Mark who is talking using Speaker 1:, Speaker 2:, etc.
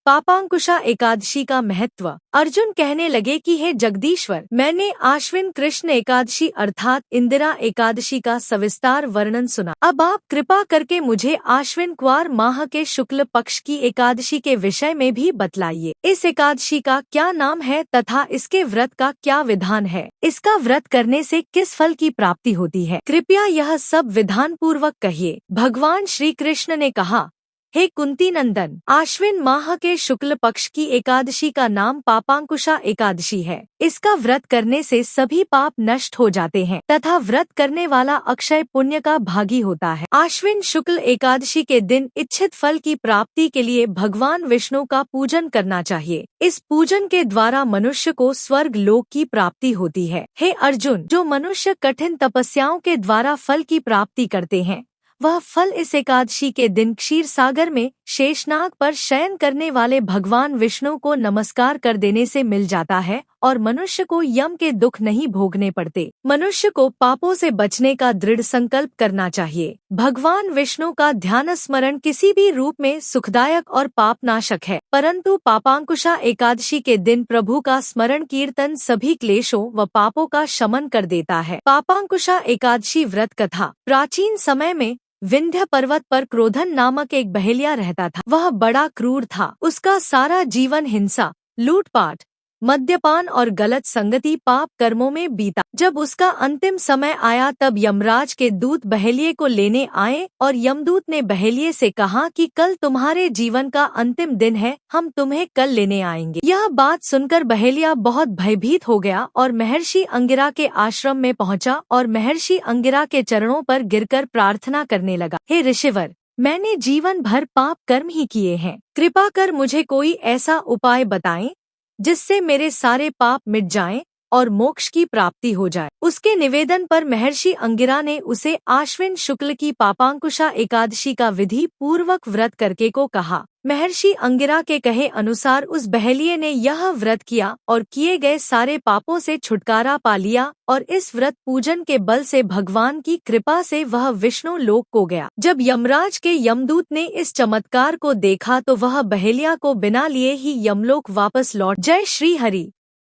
Speaker 1: पापांकुशा एकादशी का महत्व। अर्जुन कहने लगे कि हे जगदीश्वर, मैंने आश्विन कृष्ण एकादशी अर्थात इंदिरा एकादशी का सविस्तार वर्णन सुना। अब आप कृपा करके मुझे आश्विन क्वार माह के शुक्ल पक्ष की एकादशी के विषय में भी बतलाइए। इस एकादशी का क्या नाम है तथा इसके व्रत का क्या विधान है? इसका व्रत करने से किस फल की प्राप्ति होती है? कृपया यह सब विधान पूर्वक कहिए। भगवान श्री कृष्ण ने कहा, हे कुंती नंदन, आश्विन माह के शुक्ल पक्ष की एकादशी का नाम पापांकुशा एकादशी है। इसका व्रत करने से सभी पाप नष्ट हो जाते हैं तथा व्रत करने वाला अक्षय पुण्य का भागी होता है। आश्विन शुक्ल एकादशी के दिन इच्छित फल की प्राप्ति के लिए भगवान विष्णु का पूजन करना चाहिए। इस पूजन के द्वारा मनुष्य को स्वर्ग लोक की प्राप्ति होती है। हे अर्जुन, जो मनुष्य कठिन तपस्याओं के द्वारा फल की प्राप्ति करते हैं, वह फल इस एकादशी के दिन क्षीर सागर में शेषनाग पर शयन करने वाले भगवान विष्णु को नमस्कार कर देने से मिल जाता है और मनुष्य को यम के दुख नहीं भोगने पड़ते। मनुष्य को पापों से बचने का दृढ़ संकल्प करना चाहिए। भगवान विष्णु का ध्यान स्मरण किसी भी रूप में सुखदायक और पापनाशक है, परंतु पापांकुशा एकादशी के दिन प्रभु का स्मरण कीर्तन सभी क्लेशों व पापों का शमन कर देता है। पापांकुशा एकादशी व्रत कथा। प्राचीन समय में विंध्य पर्वत पर क्रोधन नामक एक बहेलिया रहता था। वह बड़ा क्रूर था। उसका सारा जीवन हिंसा, लूटपाट, मद्यपान और गलत संगति पाप कर्मों में बीता। जब उसका अंतिम समय आया तब यमराज के दूत बहेलिये को लेने आए और यमदूत ने बहेलिये से कहा कि कल तुम्हारे जीवन का अंतिम दिन है, हम तुम्हें कल लेने आएंगे। यह बात सुनकर बहेलिया बहुत भयभीत हो गया और महर्षि अंगिरा के आश्रम में पहुंचा और महर्षि अंगिरा के चरणों पर गिरकर प्रार्थना करने लगा, हे ऋषिवर, मैंने जीवन भर पाप कर्म ही किए हैं। कृपा कर मुझे कोई ऐसा उपाय बताएं जिससे मेरे सारे पाप मिट जाएं और मोक्ष की प्राप्ति हो जाए। उसके निवेदन पर महर्षि अंगिरा ने उसे आश्विन शुक्ल की पापांकुशा एकादशी का विधि पूर्वक व्रत करके को कहा। महर्षि अंगिरा के कहे अनुसार उस बहेलिये ने यह व्रत किया और किए गए सारे पापों से छुटकारा पा लिया और इस व्रत पूजन के बल से भगवान की कृपा से वह विष्णु लोक को गया। जब यमराज के यमदूत ने इस चमत्कार को देखा तो वह बहेलिया को बिना लिए ही यमलोक वापस लौट। जय श्री हरि।